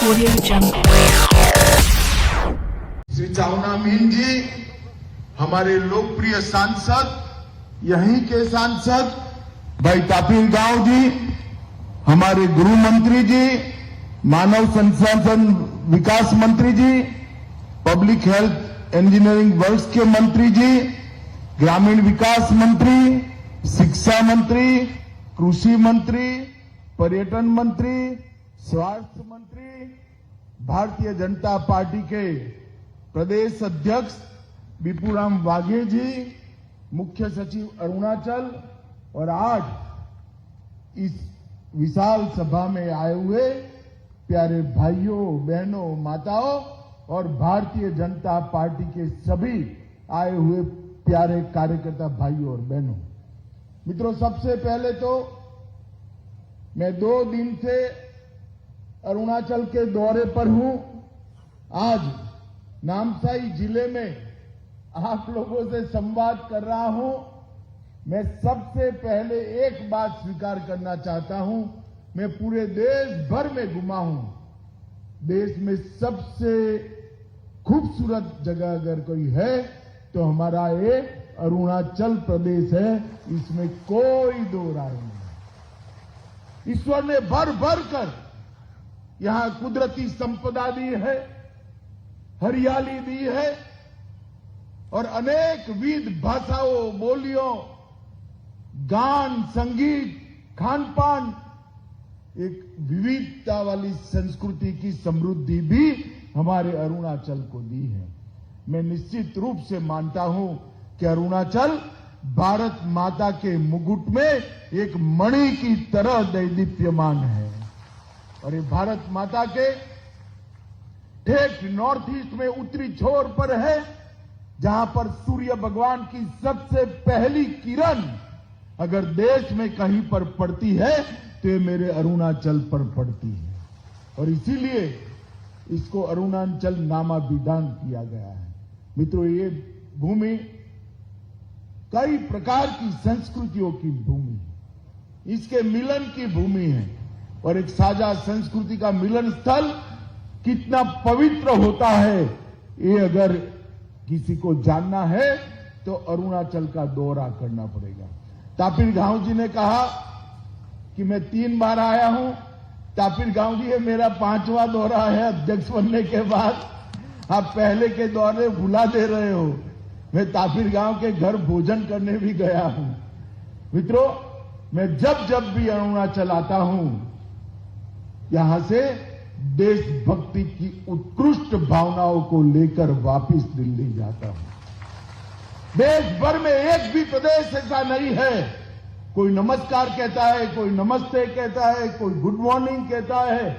Audio Jungle. Shri चावना mean जी हमारे लोकप्रिय सांसद, यहीं के सांसद भाई तापिर गांव जी, हमारे गृह मंत्री जी, मानव संसाधन विकास मंत्री जी, पब्लिक हेल्थ इंजीनियरिंग वर्क्स के मंत्री जी, ग्रामीण विकास मंत्री, शिक्षा मंत्री, कृषि मंत्री, पर्यटन मंत्री, स्वास्थ्य मंत्री, भारतीय जनता पार्टी के प्रदेश अध्यक्ष विपुराम वाघे जी, मुख्य सचिव अरुणाचल और आज इस विशाल सभा में आए हुए प्यारे भाइयों, बहनों, माताओं और भारतीय जनता पार्टी के सभी आए हुए प्यारे कार्यकर्ता भाइयों और बहनों। मित्रों, सबसे पहले तो मैं 2 दिन से अरुणाचल के दौरे पर हूं। आज नामसाई जिले में आप लोगों से संवाद कर रहा हूं। मैं सबसे पहले एक बात स्वीकार करना चाहता हूं, मैं पूरे देश भर में घुमा हूं। देश में सबसे खूबसूरत जगह अगर कोई है तो हमारा ये अरुणाचल प्रदेश है, इसमें कोई दो राय नहीं। ईश्वर ने भर भर कर यहां कुदरती संपदा दी है, हरियाली दी है और अनेक विविध भाषाओं, बोलियों, गान, संगीत, खान पान, एक विविधता वाली संस्कृति की समृद्धि भी हमारे अरुणाचल को दी है। मैं निश्चित रूप से मानता हूं कि अरुणाचल भारत माता के मुकुट में एक मणि की तरह दैदीप्यमान है और ये भारत माता के ठेठ नॉर्थ ईस्ट में उत्तरी छोर पर है, जहां पर सूर्य भगवान की सबसे पहली किरण अगर देश में कहीं पर पड़ती है तो ये मेरे अरुणाचल पर पड़ती है और इसीलिए इसको अरुणाचल नामाभिधान किया गया है। मित्रों, ये भूमि कई प्रकार की संस्कृतियों की भूमि है, इसके मिलन की भूमि है और एक साझा संस्कृति का मिलन स्थल कितना पवित्र होता है, ये अगर किसी को जानना है तो अरुणाचल का दौरा करना पड़ेगा। तापिर गांव जी ने कहा कि मैं 3 बार आया हूं। तापिर गांव जी, ये मेरा 5वां दौरा है अध्यक्ष बनने के बाद। आप पहले के दौरे भुला दे रहे हो। मैं तापिर गांव के घर भोजन करने भी गया हूं। मित्रों, मैं जब जब भी अरुणाचल आता हूं, यहां से देशभक्ति की उत्कृष्ट भावनाओं को लेकर वापस दिल्ली जाता हूं। देश भर में एक भी प्रदेश ऐसा नहीं है, कोई नमस्कार कहता है, कोई नमस्ते कहता है, कोई गुड मॉर्निंग कहता है।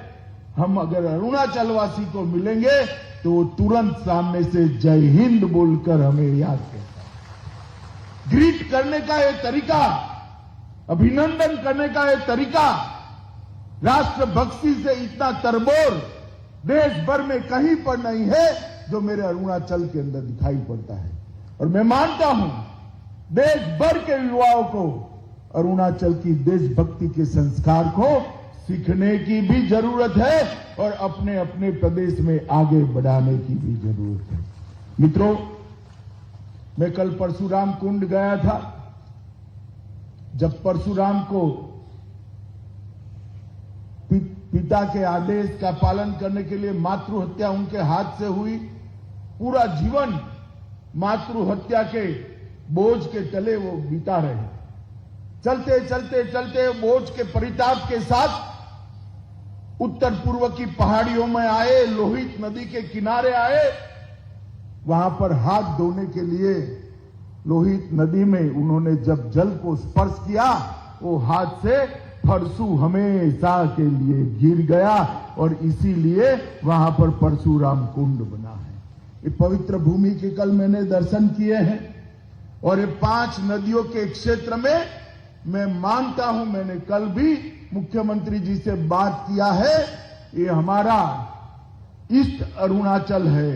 हम अगर अरुणाचल वासी को मिलेंगे तो वो तुरंत सामने से जय हिंद बोलकर हमें याद करता है। ग्रीट करने का ये तरीका, अभिनंदन करने का ये तरीका, राष्ट्रभक्ति से इतना तरबोर देश भर में कहीं पर नहीं है जो मेरे अरुणाचल के अंदर दिखाई पड़ता है। और मैं मानता हूं देश भर के युवाओं को अरुणाचल की देशभक्ति के संस्कार को सीखने की भी जरूरत है और अपने अपने प्रदेश में आगे बढ़ाने की भी जरूरत है। मित्रों, मैं कल परशुराम कुंड गया था। जब परशुराम को पिता के आदेश का पालन करने के लिए मातृ हत्या उनके हाथ से हुई, पूरा जीवन मातृ हत्या के बोझ के तले वो बिता रहे। चलते चलते चलते बोझ के परिताप के साथ उत्तर पूर्व की पहाड़ियों में आए, लोहित नदी के किनारे आए। वहां पर हाथ धोने के लिए लोहित नदी में उन्होंने जब जल को स्पर्श किया, वो हाथ से परशु हमेशा के लिए गिर गया और इसीलिए वहां पर परशुराम कुंड बना है। ये पवित्र भूमि के कल मैंने दर्शन किए हैं और ये 5 नदियों के क्षेत्र में मैं मानता हूं, मैंने कल भी मुख्यमंत्री जी से बात किया है, ये हमारा ईस्ट अरुणाचल है।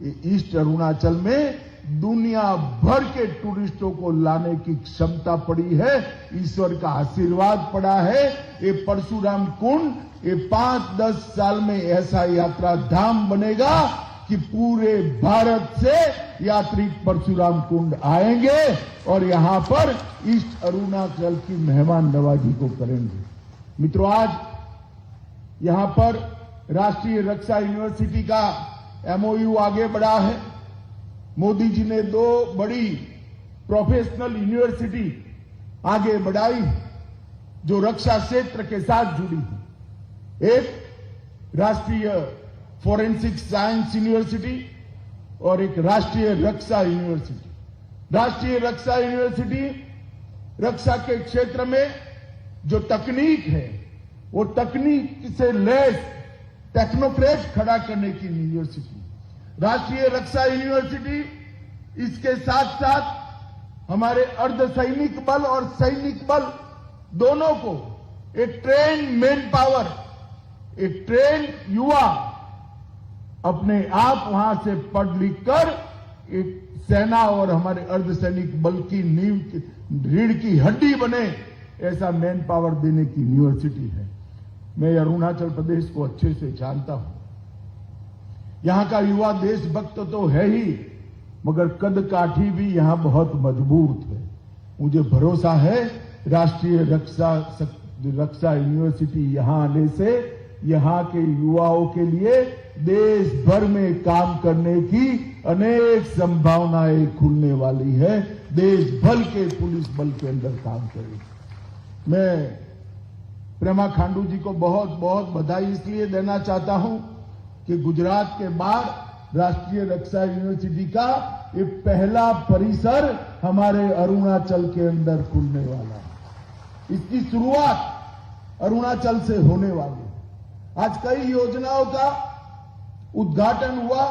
ये ईस्ट अरुणाचल में दुनिया भर के टूरिस्टों को लाने की क्षमता पड़ी है। ईश्वर का आशीर्वाद पड़ा है। ये परशुराम कुंड ये 5-10 साल में ऐसा यात्रा धाम बनेगा कि पूरे भारत से यात्री परशुराम कुंड आएंगे और यहां पर ईस्ट अरुणाचल की मेहमान नवाजी को करेंगे। मित्रों, आज यहां पर राष्ट्रीय रक्षा यूनिवर्सिटी का MOU आगे बढ़ा है। मोदी जी ने 2 बड़ी प्रोफेशनल यूनिवर्सिटी आगे बढ़ाई जो रक्षा क्षेत्र के साथ जुड़ी है। एक राष्ट्रीय फोरेंसिक साइंस यूनिवर्सिटी और एक राष्ट्रीय रक्षा यूनिवर्सिटी। राष्ट्रीय रक्षा यूनिवर्सिटी रक्षा के क्षेत्र में जो तकनीक है वो तकनीक से लैस टेक्नोक्रेट खड़ा करने की यूनिवर्सिटी। राष्ट्रीय रक्षा यूनिवर्सिटी इसके साथ साथ हमारे अर्धसैनिक बल और सैनिक बल दोनों को एक ट्रेन मैन पावर, एक ट्रेन युवा अपने आप वहां से पढ़ लिख कर एक सेना और हमारे अर्धसैनिक बल की नींव, रीढ़ की हड्डी बने, ऐसा मैन पावर देने की यूनिवर्सिटी है। मैं अरुणाचल प्रदेश को अच्छे से जानता हूं। यहां का युवा देशभक्त तो है ही, मगर कद काठी भी यहां बहुत मजबूत है। मुझे भरोसा है राष्ट्रीय रक्षा यूनिवर्सिटी यहां आने से यहां के युवाओं के लिए देश भर में काम करने की अनेक संभावनाएं खुलने वाली है। देश भर के पुलिस बल के अंदर काम करेगी। मैं प्रेमा खांडू जी को बहुत बहुत बधाई इसलिए देना चाहता हूं कि गुजरात के बाद राष्ट्रीय रक्षा यूनिवर्सिटी का ये पहला परिसर हमारे अरुणाचल के अंदर खुलने वाला है। इसकी शुरुआत अरुणाचल से होने वाली है। आज कई योजनाओं का उद्घाटन हुआ।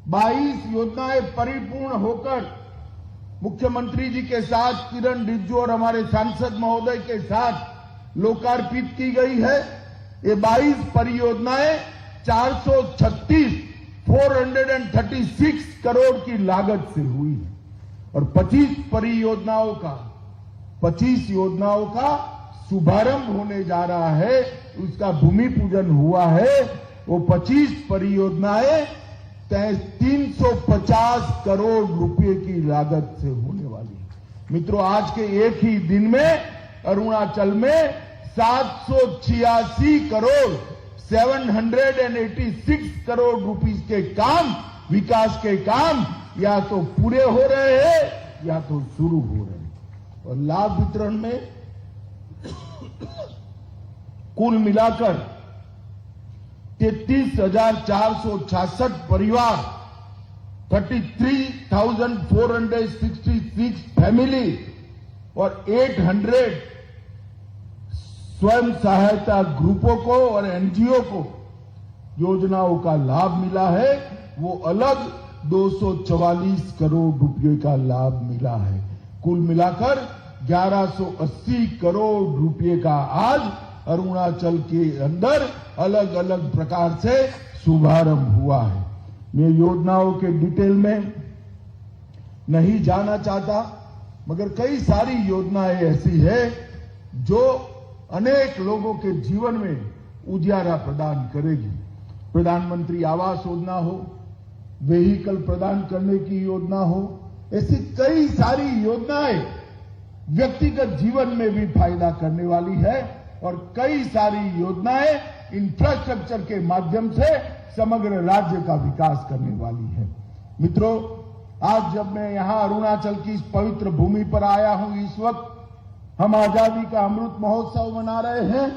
22 योजनाएं परिपूर्ण होकर मुख्यमंत्री जी के साथ किरण रिजिजू और हमारे सांसद महोदय के साथ लोकार्पित की गई है। ये 22 परियोजनाएं 436 करोड़ की लागत से हुई है और 25 योजनाओं का शुभारंभ होने जा रहा है। उसका भूमि पूजन हुआ है। वो 25 परियोजनाएं 350 करोड़ रुपए की लागत से होने वाली है। मित्रों, आज के एक ही दिन में अरुणाचल में 786 करोड़ 786 करोड़ रुपीस के काम, विकास के काम या तो पूरे हो रहे हैं या तो शुरू हो रहे हैं। और लाभ वितरण में कुल मिलाकर 33,466 परिवार, 33,466 फैमिली और 800 स्वयं सहायता ग्रुपों को और एनजीओ को योजनाओं का लाभ मिला है। वो अलग 244 करोड़ रुपए का लाभ मिला है। कुल मिलाकर 1180 करोड़ रुपए का आज अरुणाचल के अंदर अलग अलग प्रकार से शुभारंभ हुआ है। मैं योजनाओं के डिटेल में नहीं जाना चाहता, मगर कई सारी योजनाएं ऐसी है जो अनेक लोगों के जीवन में उजियारा प्रदान करेगी। प्रधानमंत्री आवास योजना हो, वेहिकल प्रदान करने की योजना हो, ऐसी कई सारी योजनाएं व्यक्तिगत जीवन में भी फायदा करने वाली है और कई सारी योजनाएं इंफ्रास्ट्रक्चर के माध्यम से समग्र राज्य का विकास करने वाली है। मित्रों, आज जब मैं यहां अरुणाचल की इस पवित्र भूमि पर आया हूं, इस वक्त हम आजादी का अमृत महोत्सव मना रहे हैं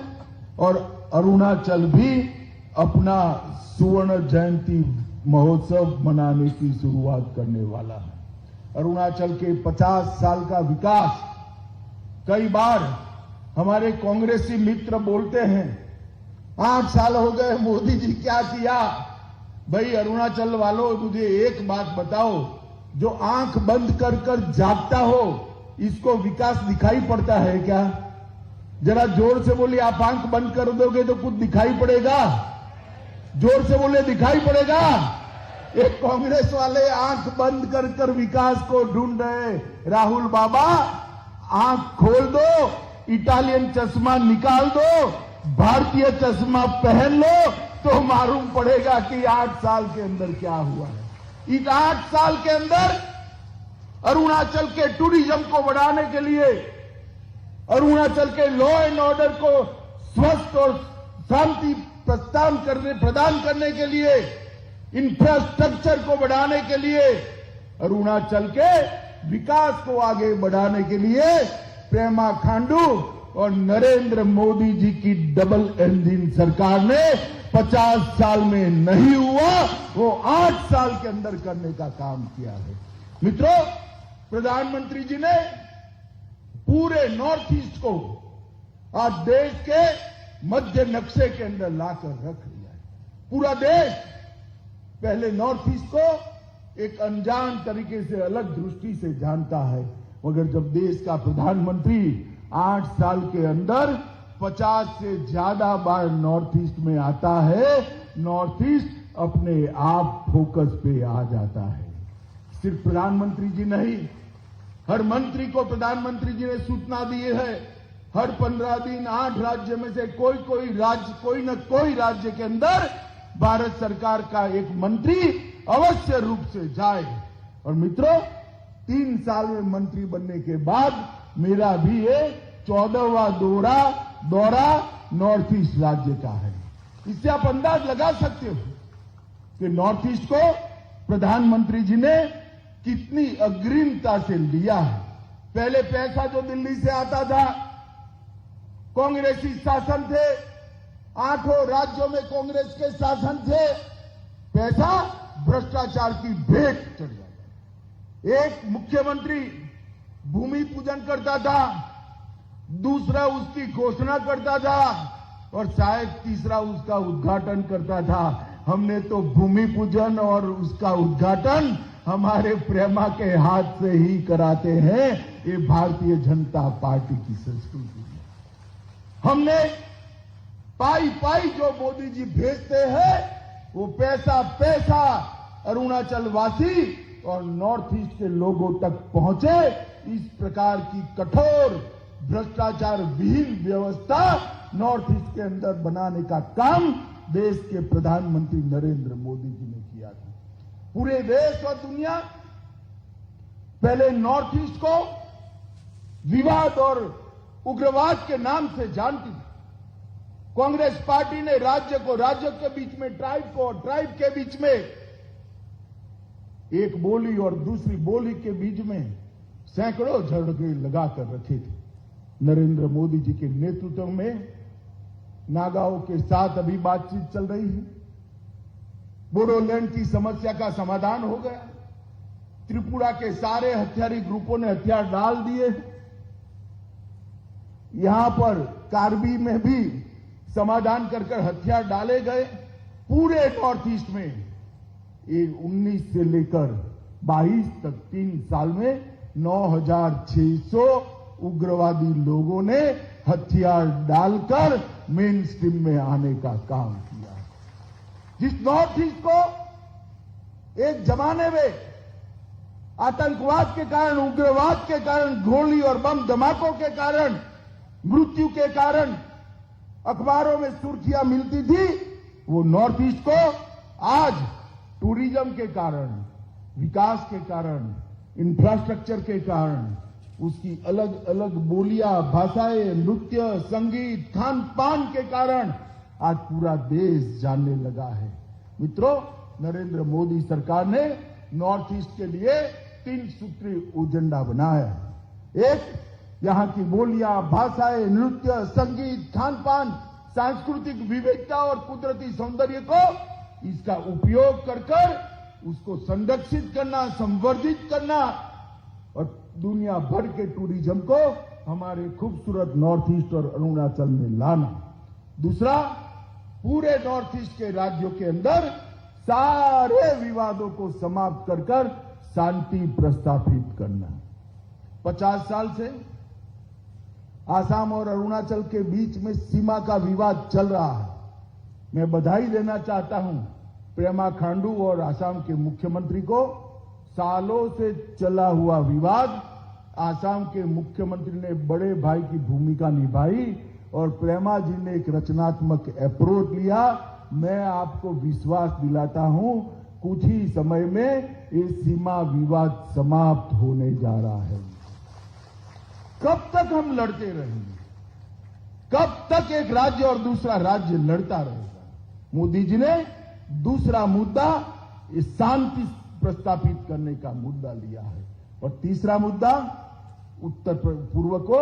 और अरुणाचल भी अपना सुवर्ण जयंती महोत्सव मनाने की शुरुआत करने वाला है। अरुणाचल के 50 साल का विकास, कई बार हमारे कांग्रेसी मित्र बोलते हैं 8 साल हो गए मोदी जी क्या किया। भाई अरुणाचल वालों, मुझे एक बात बताओ, जो आंख बंद कर कर जागता हो इसको विकास दिखाई पड़ता है क्या? जरा जोर से बोलिए, आप आंख बंद कर दोगे तो कुछ दिखाई पड़ेगा? जोर से बोले, दिखाई पड़ेगा? ये कांग्रेस वाले आंख बंद कर कर विकास को ढूंढ रहे। राहुल बाबा आंख खोल दो, इटालियन चश्मा निकाल दो, भारतीय चश्मा पहन लो तो मालूम पड़ेगा कि 8 साल के अंदर क्या हुआ है। इस 8 साल के अंदर अरुणाचल के टूरिज्म को बढ़ाने के लिए, अरुणाचल के लॉ एंड ऑर्डर को स्वस्थ और शांति प्रदान करने के लिए, इंफ्रास्ट्रक्चर को बढ़ाने के लिए, अरुणाचल के विकास को आगे बढ़ाने के लिए पेमा खांडू और नरेंद्र मोदी जी की डबल इंजन सरकार ने 50 साल में नहीं हुआ, वो 8 साल के अंदर करने का काम किया है। मित्रों, प्रधानमंत्री जी ने पूरे नॉर्थ ईस्ट को आज देश के मध्य नक्शे के अंदर लाकर रख लिया है। पूरा देश पहले नॉर्थ ईस्ट को एक अनजान तरीके से, अलग दृष्टि से जानता है, मगर जब देश का प्रधानमंत्री 8 साल के अंदर 50 से ज्यादा बार नॉर्थ ईस्ट में आता है, नॉर्थ ईस्ट अपने आप फोकस पे आ जाता है। सिर्फ प्रधानमंत्री जी नहीं, हर मंत्री को प्रधानमंत्री जी ने सूचना दी है, हर 15 दिन 8 राज्य में से कोई न कोई राज्य के अंदर भारत सरकार का एक मंत्री अवश्य रूप से जाए। और मित्रों, 3 साल में मंत्री बनने के बाद मेरा भी ये 14वां दौरा नॉर्थ ईस्ट राज्य का है। इससे आप अंदाज लगा सकते हो कि नॉर्थ ईस्ट को प्रधानमंत्री जी ने कितनी अग्रिमता से लिया है। पहले पैसा जो दिल्ली से आता था, कांग्रेसी शासन थे, 8 राज्यों में कांग्रेस के शासन थे, पैसा भ्रष्टाचार की भेंट चढ़ जाता। एक मुख्यमंत्री भूमि पूजन करता था, दूसरा उसकी घोषणा करता था और शायद तीसरा उसका उद्घाटन करता था। हमने तो भूमि पूजन और उसका उद्घाटन हमारे प्रेमा के हाथ से ही कराते हैं। ये भारतीय जनता पार्टी की संस्कृति है। हमने पाई जो मोदी जी भेजते हैं, वो पैसा अरुणाचल वासी और नॉर्थ ईस्ट के लोगों तक पहुंचे। इस प्रकार की कठोर भ्रष्टाचार विहीन व्यवस्था नॉर्थ ईस्ट के अंदर बनाने का काम देश के प्रधानमंत्री नरेंद्र मोदी जी ने किया था। पूरे देश और दुनिया पहले नॉर्थ ईस्ट को विवाद और उग्रवाद के नाम से जानती थी। कांग्रेस पार्टी ने राज्य के बीच में, ट्राइब के बीच में, एक बोली और दूसरी बोली के बीच में सैकड़ों झगड़े लगाकर रखे थे। नरेंद्र मोदी जी के नेतृत्व में नागाओं के साथ अभी बातचीत चल रही है। बोडोलैंड की समस्या का समाधान हो गया। त्रिपुरा के सारे हथियारी ग्रुपों ने हथियार डाल दिए। यहां पर कार्बी में भी समाधान कर हथियार डाले गए। पूरे नॉर्थ ईस्ट में 19 से लेकर 22 तक 3 साल में 9,600 उग्रवादी लोगों ने हथियार डालकर मेन स्ट्रीम में आने का काम किया। जिस नॉर्थ ईस्ट को एक जमाने में आतंकवाद के कारण, उग्रवाद के कारण, गोली और बम धमाकों के कारण, मृत्यु के कारण अखबारों में सुर्खियां मिलती थी, वो नॉर्थ ईस्ट को आज टूरिज्म के कारण, विकास के कारण, इंफ्रास्ट्रक्चर के कारण, उसकी अलग अलग बोलियां, भाषाएं, नृत्य, संगीत, खान पान के कारण आज पूरा देश जानने लगा है। मित्रों, नरेंद्र मोदी सरकार ने नॉर्थ ईस्ट के लिए 3 सूत्री एजेंडा बनाया है। एक, यहां की बोलियां, भाषाएं, नृत्य, संगीत, खान पान, सांस्कृतिक विविधता और कुदरती सौंदर्य को इसका उपयोग कर उसको संरक्षित करना, संवर्धित करना और दुनिया भर के टूरिज्म को हमारे खूबसूरत नॉर्थ ईस्ट और अरुणाचल में लाना। दूसरा, पूरे नॉर्थ ईस्ट के राज्यों के अंदर सारे विवादों को समाप्त कर शांति प्रस्थापित करना। 50 साल से आसाम और अरुणाचल के बीच में सीमा का विवाद चल रहा है। मैं बधाई देना चाहता हूं पेमा खांडू और आसाम के मुख्यमंत्री को सालों से चला हुआ विवाद, आसाम के मुख्यमंत्री ने बड़े भाई की भूमिका निभाई और प्रेमा जी ने एक रचनात्मक अप्रोच लिया। मैं आपको विश्वास दिलाता हूं, कुछ ही समय में ये सीमा विवाद समाप्त होने जा रहा है। कब तक हम लड़ते रहेंगे? कब तक एक राज्य और दूसरा राज्य लड़ता रहेगा? मोदी जी ने दूसरा मुद्दा ये शांति प्रस्तापित करने का मुद्दा लिया है और तीसरा मुद्दा उत्तर पूर्व को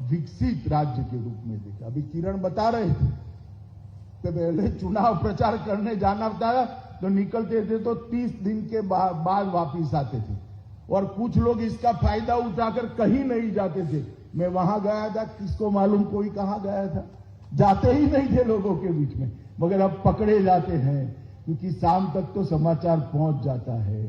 विकसित राज्य के रूप में देखा। अभी किरण बता रहे थे कि पहले चुनाव प्रचार करने जाना था तो निकलते थे तो 30 दिन के बाद वापिस आते थे और कुछ लोग इसका फायदा उठाकर कहीं नहीं जाते थे। मैं वहां गया था, किसको मालूम कोई कहां गया था, जाते ही नहीं थे लोगों के बीच में, मगर अब पकड़े जाते हैं क्योंकि शाम तक तो समाचार पहुंच जाता है।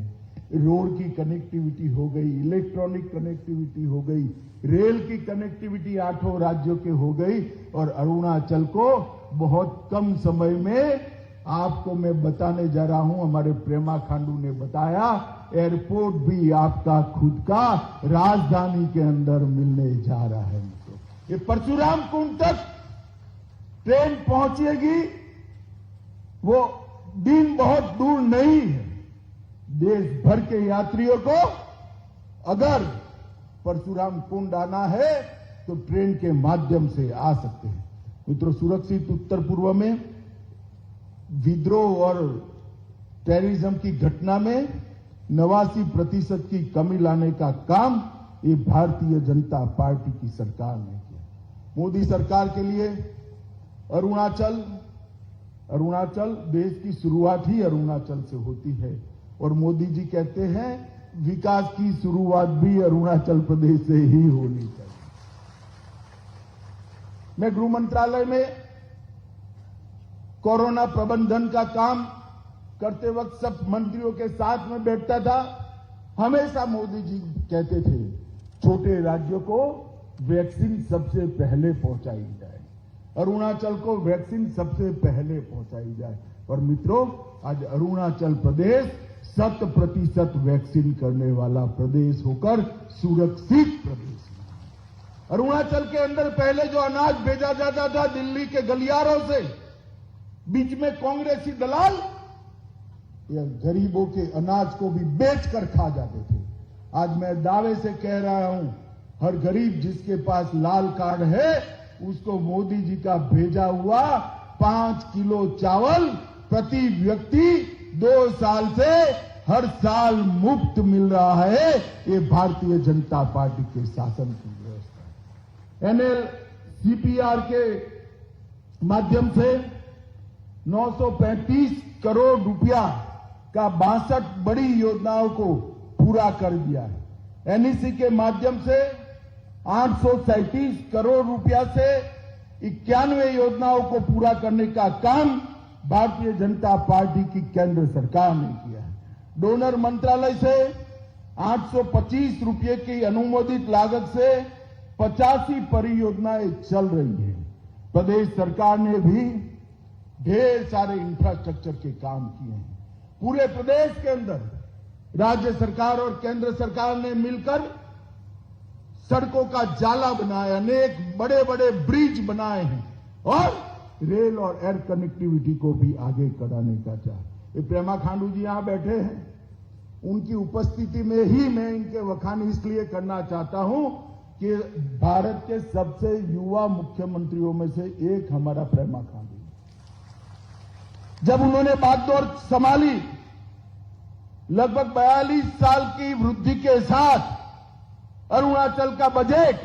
रोड की कनेक्टिविटी हो गई, इलेक्ट्रॉनिक कनेक्टिविटी हो गई, रेल की कनेक्टिविटी 8 राज्यों के हो गई और अरुणाचल को बहुत कम समय में आपको मैं बताने जा रहा हूं, हमारे प्रेमा खांडू ने बताया, एयरपोर्ट भी आपका खुद का राजधानी के अंदर मिलने जा रहा है। ये परशुराम कुंड तक ट्रेन पहुंचेगी, वो दिन बहुत दूर नहीं है। देश भर के यात्रियों को अगर परशुराम कुंड आना है तो ट्रेन के माध्यम से आ सकते हैं। मित्रों, सुरक्षित उत्तर पूर्व में विद्रोह और टेररिज्म की घटना में 89% की कमी लाने का काम ये भारतीय जनता पार्टी की सरकार ने किया। मोदी सरकार के लिए अरुणाचल देश की शुरुआत ही अरुणाचल से होती है और मोदी जी कहते हैं विकास की शुरुआत भी अरुणाचल प्रदेश से ही होनी चाहिए। मैं गृह मंत्रालय में कोरोना प्रबंधन का काम करते वक्त सब मंत्रियों के साथ में बैठता था। हमेशा मोदी जी कहते थे छोटे राज्यों को वैक्सीन सबसे पहले पहुंचाई जाए, अरुणाचल को वैक्सीन सबसे पहले पहुंचाई जाए। और मित्रों, आज अरुणाचल प्रदेश 100% वैक्सीन करने वाला प्रदेश होकर सुरक्षित प्रदेश है। अरुणाचल के अंदर पहले जो अनाज भेजा जाता था दिल्ली के गलियारों से, बीच में कांग्रेसी दलाल या गरीबों के अनाज को भी बेचकर खा जाते थे। आज मैं दावे से कह रहा हूं, हर गरीब जिसके पास लाल कार्ड है उसको मोदी जी का भेजा हुआ 5 किलो चावल प्रति व्यक्ति 2 साल से हर साल मुफ्त मिल रहा है। ये भारतीय जनता पार्टी के शासन की व्यवस्था है। NLCPR के माध्यम से 935 करोड़ रुपया का 62 बड़ी योजनाओं को पूरा कर दिया है। NEC के माध्यम से 837 करोड़ रुपया से 91 योजनाओं को पूरा करने का काम भारतीय जनता पार्टी की केंद्र सरकार ने किया है। डोनर मंत्रालय से 825 रुपये की अनुमोदित लागत से 85 परियोजनाएं चल रही है। प्रदेश सरकार ने भी ढेर सारे इंफ्रास्ट्रक्चर के काम किए हैं। पूरे प्रदेश के अंदर राज्य सरकार और केंद्र सरकार ने मिलकर सड़कों का जाला बनाया, अनेक बड़े बड़े ब्रिज बनाए हैं और रेल और एयर कनेक्टिविटी को भी आगे कराने का चाह। ये प्रेमा खांडू जी यहां बैठे हैं, उनकी उपस्थिति में ही मैं इनके वखान इसलिए करना चाहता हूं कि भारत के सबसे युवा मुख्यमंत्रियों में से एक हमारा प्रेमा खांडू। जब उन्होंने बागडोर संभाली, लगभग 42 साल की वृद्धि के साथ अरुणाचल का बजट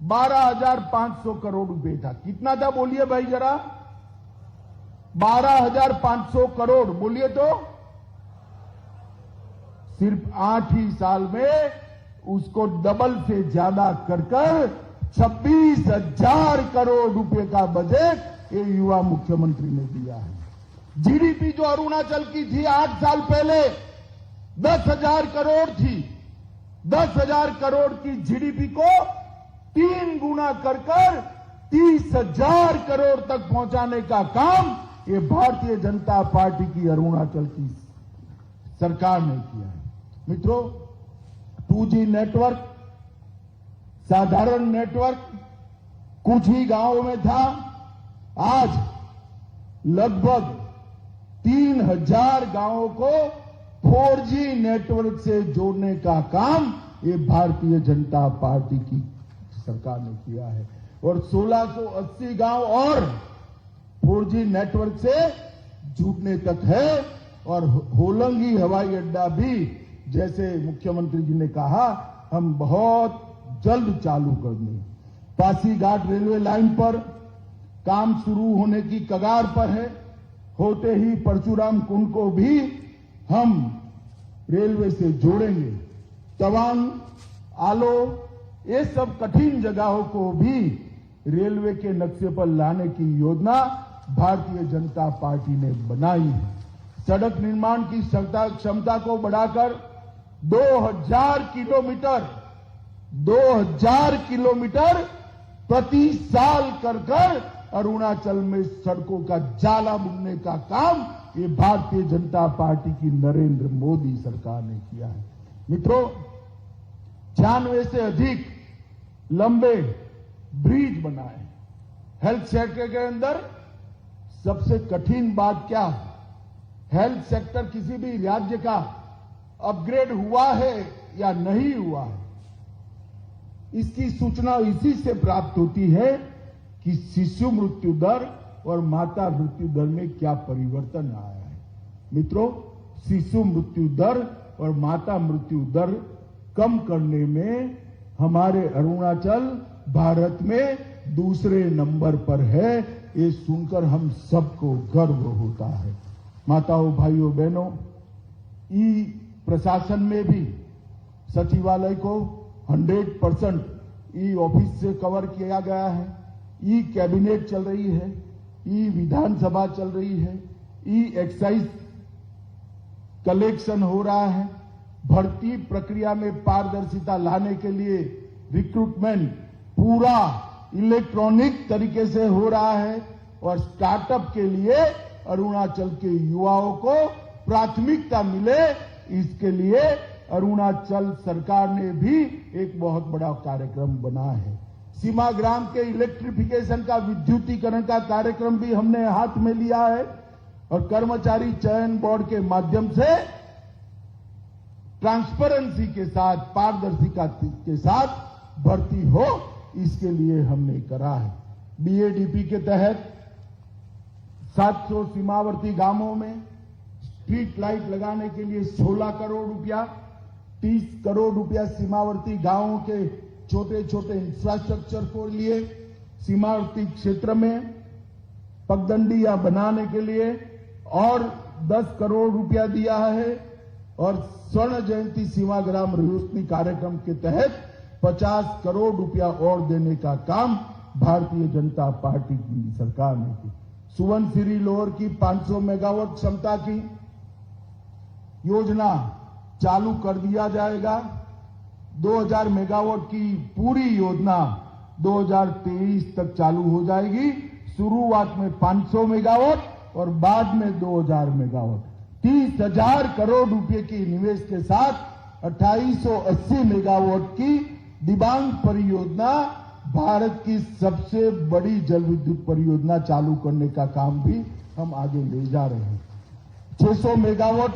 12,500 करोड़ रुपए था। कितना था बोलिए भाई जरा? 12,500 करोड़। बोलिए तो सिर्फ 8 ही साल में उसको डबल से ज्यादा कर 26,000 करोड़ रुपए का बजट ये युवा मुख्यमंत्री ने दिया है। जीडीपी जो अरुणाचल की थी 8 साल पहले 10,000 करोड़ थी। 10,000 करोड़ की जीडीपी को 3 गुना कर 30,000 करोड़ तक पहुंचाने का काम ये भारतीय जनता पार्टी की अरुणाचल की सरकार ने किया है। मित्रों, 2G नेटवर्क, साधारण नेटवर्क कुछ ही गांवों में था, आज लगभग 3000 गांवों को 4G नेटवर्क से जोड़ने का काम ये भारतीय जनता पार्टी की सरकार ने किया है और 1680 गांव और 4G नेटवर्क से जुड़ने तक है और होलंगी हवाई अड्डा भी, जैसे मुख्यमंत्री जी ने कहा, हम बहुत जल्द चालू कर दें। पासीघाट रेलवे लाइन पर काम शुरू होने की कगार पर है। होते ही परशुराम कुंड को भी हम रेलवे से जोड़ेंगे। तवांग, आलो, ये सब कठिन जगहों को भी रेलवे के नक्शे पर लाने की योजना भारतीय जनता पार्टी ने बनाई है। सड़क निर्माण की क्षमता को बढ़ाकर 2000 किलोमीटर प्रति साल कर अरुणाचल में सड़कों का जाला बुनने का काम ये भारतीय जनता पार्टी की नरेंद्र मोदी सरकार ने किया है। मित्रों, 96 से अधिक लंबे ब्रिज बनाए। हेल्थ सेक्टर के अंदर सबसे कठिन बात क्या है? हेल्थ सेक्टर किसी भी राज्य का अपग्रेड हुआ है या नहीं हुआ है, इसकी सूचना इसी से प्राप्त होती है कि शिशु मृत्यु दर और माता मृत्यु दर में क्या परिवर्तन आया है। मित्रों, शिशु मृत्यु दर और माता मृत्यु दर कम करने में हमारे अरुणाचल भारत में दूसरे नंबर पर है। ये सुनकर हम सबको गर्व होता है। माताओं, भाइयों, बहनों, ई प्रशासन में भी सचिवालय को 100% ई ऑफिस से कवर किया गया है। ई कैबिनेट चल रही है, ई विधानसभा चल रही है, ई एक्साइज कलेक्शन हो रहा है। भर्ती प्रक्रिया में पारदर्शिता लाने के लिए रिक्रूटमेंट पूरा इलेक्ट्रॉनिक तरीके से हो रहा है और स्टार्टअप के लिए अरुणाचल के युवाओं को प्राथमिकता मिले, इसके लिए अरुणाचल सरकार ने भी एक बहुत बड़ा कार्यक्रम बना है। सीमा ग्राम के इलेक्ट्रिफिकेशन का, विद्युतीकरण का कार्यक्रम भी हमने हाथ में लिया है और कर्मचारी चयन बोर्ड के माध्यम से ट्रांसपेरेंसी के साथ, पारदर्शिता के साथ भर्ती हो, इसके लिए हमने करा है। बीएडीपी के तहत 700 सीमावर्ती गांवों में स्ट्रीट लाइट लगाने के लिए 16 करोड़ रुपया, 30 करोड़ रुपया सीमावर्ती गांवों के छोटे छोटे इंफ्रास्ट्रक्चर को लिए, सीमावर्ती क्षेत्र में पगडंडियां बनाने के लिए और 10 करोड़ रुपया दिया है और स्वर्ण जयंती सीमाग्राम रोशनी कार्यक्रम के तहत 50 करोड़ रुपया और देने का काम भारतीय जनता पार्टी की सरकार ने की। सुवनसिरी लोअर की 500 मेगावाट क्षमता की योजना चालू कर दिया जाएगा। 2000 मेगावाट की पूरी योजना 2023 तक चालू हो जाएगी। शुरुआत में 500 मेगावाट और बाद में 2000 मेगावाट। 30,000 करोड़ रुपए की निवेश के साथ 2880 मेगावाट की दिबांग परियोजना, भारत की सबसे बड़ी जल विद्युत परियोजना चालू करने का काम भी हम आगे ले जा रहे हैं। 600 मेगावाट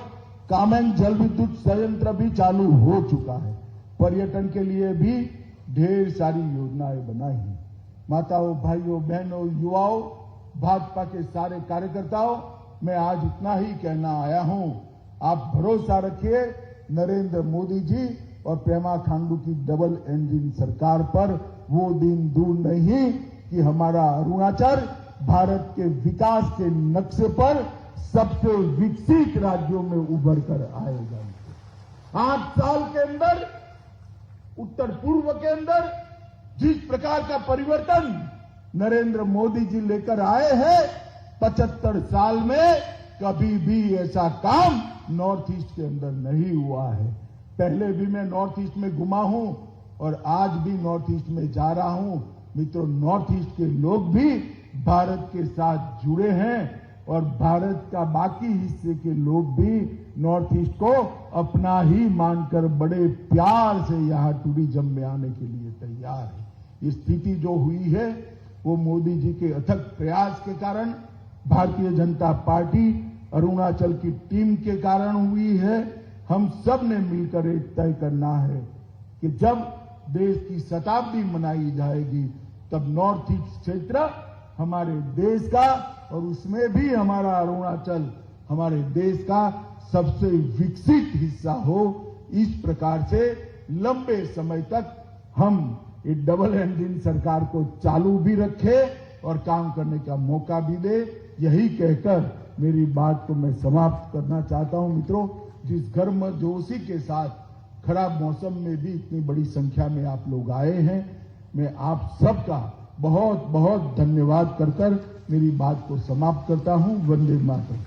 कामेंग जल विद्युत संयंत्र भी चालू हो चुका है। पर्यटन के लिए भी ढेर सारी योजनाएं बनाई हैं। माताओं, भाइयों, बहनों, युवाओं, भाजपा के सारे कार्यकर्ताओं, मैं आज इतना ही कहना आया हूं। आप भरोसा रखिए नरेंद्र मोदी जी और पेमा खांडू की डबल इंजन सरकार पर। वो दिन दूर नहीं कि हमारा अरुणाचल भारत के विकास के नक्शे पर सबसे विकसित राज्यों में उभर कर आएगा। 8 साल के अंदर उत्तर पूर्व के अंदर जिस प्रकार का परिवर्तन नरेंद्र मोदी जी लेकर आए हैं, 75 साल में कभी भी ऐसा काम नॉर्थ ईस्ट के अंदर नहीं हुआ है। पहले भी मैं नॉर्थ ईस्ट में घुमा हूं और आज भी नॉर्थ ईस्ट में जा रहा हूं। मित्रों, नॉर्थ ईस्ट के लोग भी भारत के साथ जुड़े हैं और भारत का बाकी हिस्से के लोग भी नॉर्थ ईस्ट को अपना ही मानकर बड़े प्यार से यहाँ टूरिज्म में आने के लिए तैयार है। ये स्थिति जो हुई है वो मोदी जी के अथक प्रयास के कारण, भारतीय जनता पार्टी अरुणाचल की टीम के कारण हुई है। हम सब ने मिलकर एक तय करना है कि जब देश की शताब्दी मनाई जाएगी तब नॉर्थ ईस्ट क्षेत्र हमारे देश का और उसमें भी हमारा अरुणाचल हमारे देश का सबसे विकसित हिस्सा हो। इस प्रकार से लंबे समय तक हम एक डबल इंजन सरकार को चालू भी रखे और काम करने का मौका भी दे। यही कहकर मेरी बात को मैं समाप्त करना चाहता हूं। मित्रों, जिस गर्मजोशी के साथ खराब मौसम में भी इतनी बड़ी संख्या में आप लोग आए हैं, मैं आप सबका बहुत बहुत धन्यवाद कर मेरी बात को समाप्त करता हूं। वंदे मातरम।